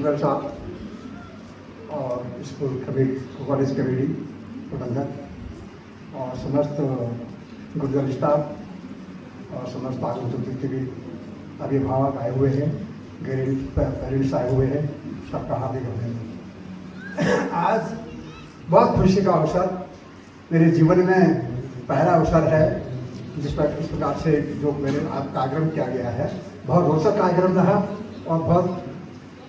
Principal साहब और school committee college committee प्रबंधक और समस्त गुरुजन स्टाफ और समस्त आगंतुक के भी अभिभावक आए हुए हैं, पेरेंट्स आए हुए हैं, सबका हार्दिक अभिनंदन। आज बहुत खुशी का अवसर, मेरे जीवन में पहला अवसर है जिस पर इस प्रकार से जो मेरे आप कार्यक्रम किया गया है। बहुत रोचक कार्यक्रम रहा और बहुत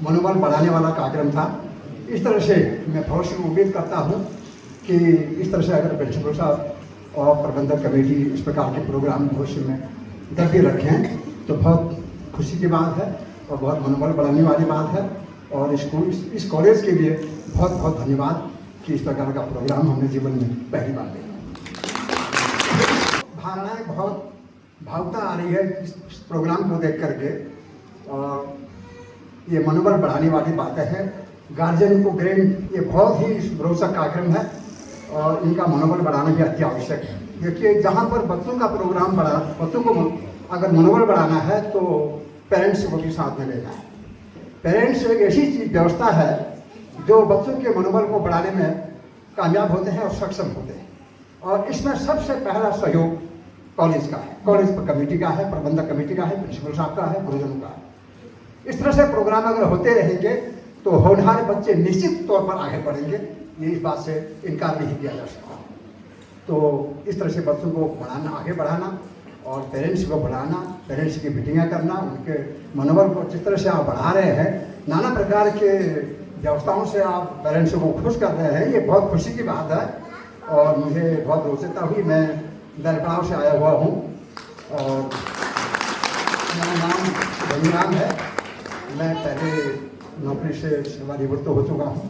मनोबल बढ़ाने वाला कार्यक्रम था। इस तरह से मैं भविष्य में उम्मीद करता हूँ कि इस तरह से अगर प्रिंसिपल साहब और प्रबंधक कमेटी इस प्रकार के प्रोग्राम भविष्य में जब भी रखें तो बहुत खुशी की बात है और बहुत मनोबल बढ़ाने वाली बात है। और इस कॉलेज के लिए बहुत बहुत धन्यवाद कि इस प्रकार का प्रोग्राम हमने जीवन में पहली बार देखा। भावनाएं बहुत भावुकता आ रही है इस प्रोग्राम को देख करके और ये मनोबल बढ़ाने वाली बातें हैं। गार्जियन को ग्रेड ये बहुत ही रोचक कार्यक्रम है और इनका मनोबल बढ़ाना भी अति आवश्यक है। देखिए, जहाँ पर बच्चों का प्रोग्राम बढ़ा, बच्चों को अगर मनोबल बढ़ाना है तो पेरेंट्स को भी साथ में लेना है। पेरेंट्स एक ऐसी व्यवस्था है जो बच्चों के मनोबल को बढ़ाने में कामयाब होते हैं और सक्षम होते हैं। और इसमें सबसे पहला सहयोग कॉलेज का है, कॉलेज पर कमेटी का है, प्रबंधक कमेटी का है, प्रिंसिपल साहब का है, गुरुजनों का है। इस तरह से प्रोग्राम अगर होते रहेंगे तो होनहार बच्चे निश्चित तौर पर आगे बढ़ेंगे, ये इस बात से इनकार नहीं किया जा सकता। तो इस तरह से बच्चों को बढ़ाना, आगे बढ़ाना और पेरेंट्स को बढ़ाना, पेरेंट्स की मीटिंगें करना, उनके मनोबल को जिस तरह से आप बढ़ा रहे हैं, नाना प्रकार के व्यवस्थाओं से आप पेरेंट्स को खुश कर रहे हैं, ये बहुत खुशी की बात है और मुझे बहुत रोचकता हुई। मैं दरगांव से आया हुआ हूँ और मेरा नाम धनीराम है। मैं पहले नौकरी से सेवानिवृत्त हो चुका हूँ।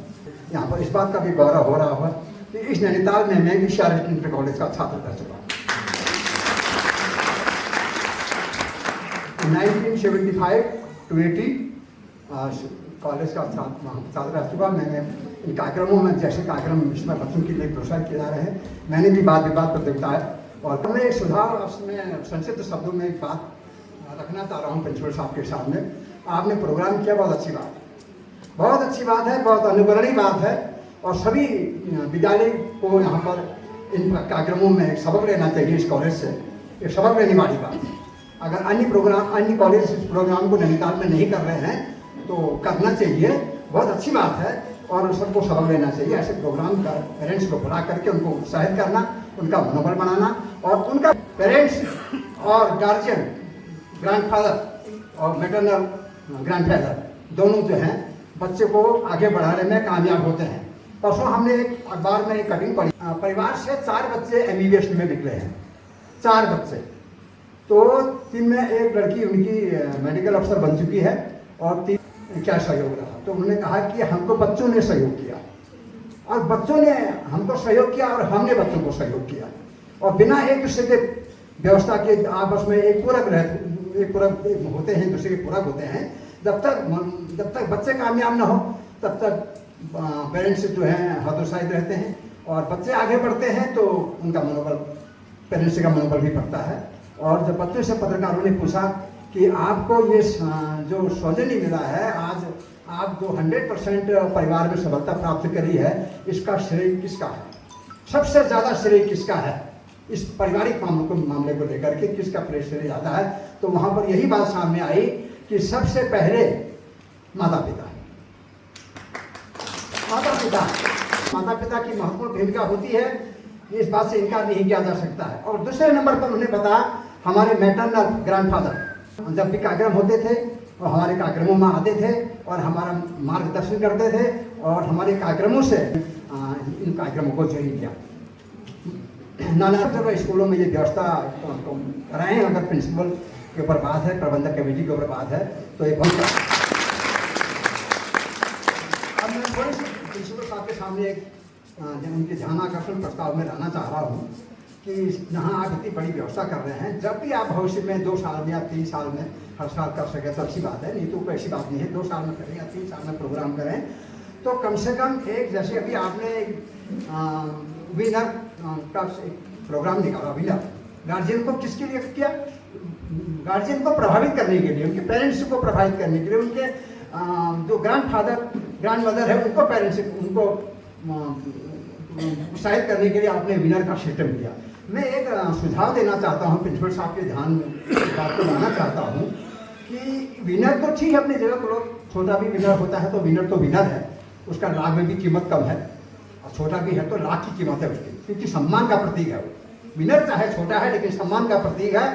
यहाँ पर इस बात का भी गौरव हो रहा है कि इस नैनीताल में मैं भी शारीरिक इंटर कॉलेज का छात्र रह चुका हूँ। 1975 to 80 कॉलेज का छात्र रह चुका। मैंने इन कार्यक्रमों में, जैसे कार्यक्रम इसमें बच्चों के लिए प्रोत्साहित किए जा रहे हैं, मैंने भी वाद विवाद प्रतियोगिताएं और मैं एक सुधार उसमें संक्षिप्त शब्दों में एक बात रखना चाह रहा हूँ प्रिंसिपल साहब के सामने। आपने प्रोग्राम किया, बहुत अच्छी बात है, बहुत अच्छी बात है, बहुत अनुकरणीय बात है और सभी विद्यालय को यहाँ पर इन कार्यक्रमों में एक सबक लेना चाहिए। इस कॉलेज से एक सबक लेने वाली बात है। अगर अन्य कॉलेज इस प्रोग्राम को नैनीताल में नहीं कर रहे हैं तो करना चाहिए, बहुत अच्छी बात है और सबको सबक लेना चाहिए। ऐसे प्रोग्राम का पेरेंट्स को बुला करके उनको उत्साहित करना, उनका मनोबल बनाना और उनका पेरेंट्स और गार्जियन, ग्रैंडफादर और मैटरनल ग्रैंडफादर दोनों जो हैं बच्चे को आगे बढ़ाने में कामयाब होते हैं। परसों हमने एक अखबार में एक कटिंग पढ़ी, परिवार से 4 बच्चे MBBS में निकले हैं, 4 बच्चे। तो 3 में एक लड़की उनकी मेडिकल अफसर बन चुकी है और 3 क्या सहयोग रहा। तो उन्होंने कहा कि हमको बच्चों ने सहयोग किया और बच्चों ने हमको सहयोग किया और हमने बच्चों को सहयोग किया और बिना एक दूसरे के व्यवस्था के आपस में एक पूरक होते हैं, दूसरे के पूरक होते हैं। जब तक बच्चे कामयाब ना हो तब तक पेरेंट्स जो हैं हतोत्साहित रहते हैं और बच्चे आगे बढ़ते हैं तो उनका मनोबल, पेरेंट्स का मनोबल भी बढ़ता है। और जब बच्चों से पत्रकारों ने पूछा कि आपको ये जो सौजन्य मिला है, आज आप जो 100% परिवार में सफलता प्राप्त करी है, इसका श्रेय किसका है, सबसे ज़्यादा श्रेय किसका है, इस पारिवारिक मामले को लेकर के किसका श्रेय ज़्यादा है, तो वहाँ पर यही बात सामने आई कि सबसे पहले माता पिता की महत्वपूर्ण भूमिका होती है, इस बात से इनकार नहीं किया जा सकता है। और दूसरे नंबर पर उन्हें बताया हमारे मैटरनल ग्रैंडफादर जब भी कार्यक्रम होते थे और हमारे कार्यक्रमों में आते थे और हमारा मार्गदर्शन करते थे और हमारे कार्यक्रमों से इन कार्यक्रमों को ज्वाइन किया। नाना जगह स्कूलों में ये व्यवस्था कराएं। अगर प्रिंसिपल के ऊपर बात है, प्रबंधक कमेटी के ऊपर बात है तो ये बहुत। अब मैं थोड़ी सी प्रिंसिपल साहब के सामने एक उनके ध्यान आकर्षण प्रस्ताव में लाना चाह रहा हूँ कि यहाँ आप इतनी बड़ी व्यवस्था कर रहे हैं, जब भी आप भविष्य में 2 साल में या 3 साल में हर साल कर सके तो अच्छी बात है, नहीं तो कोई ऐसी बात नहीं है। 2 साल में करें या 3 साल में प्रोग्राम करें तो कम से कम एक, जैसे अभी आपने विनर का प्रोग्राम निकाला। विनर गार्जियन को किसके लिए किया? गार्जियन को प्रभावित करने के लिए, उनके पेरेंट्स को प्रभावित करने के लिए, उनके जो ग्रैंड मदर है उनको पेरेंट्स उनको उत्साहित करने के लिए आपने विनर का सिस्टम किया। मैं एक सुझाव देना चाहता हूँ, प्रिंसिपल साहब के ध्यान में इस बात को लाना चाहता हूँ कि विनर तो ठीक है अपनी जगह पर, छोटा भी विनर होता है तो विनर है, उसका लाख में भी कीमत कम है, और छोटा भी है तो लाख की कीमत है उसकी, क्योंकि सम्मान का प्रतीक है वो। विनर चाहे छोटा है लेकिन सम्मान का प्रतीक है।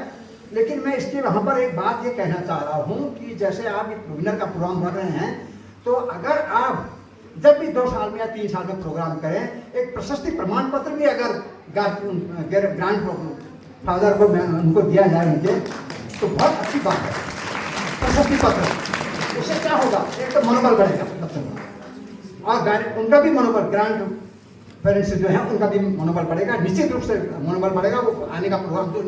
लेकिन मैं इसके वहाँ पर एक बात ये कहना चाह रहा हूँ कि जैसे आप विनर का प्रोग्राम कर रहे हैं, तो अगर आप जब भी 2 साल में या 3 साल में प्रोग्राम करें, एक प्रशस्ति प्रमाण पत्र भी अगर ग्रांड फादर को उनको दिया जाए उनके, तो बहुत अच्छी बात है। प्रशस्ति पत्र, उससे क्या होगा, एक तो मनोबल बढ़ेगा बच्चों का, और उनका भी मनोबल, ग्रांड पेरेंट्स जो है उनका भी मनोबल बढ़ेगा, निश्चित रूप से मनोबल बढ़ेगा। वो आने का प्रोग्राम जो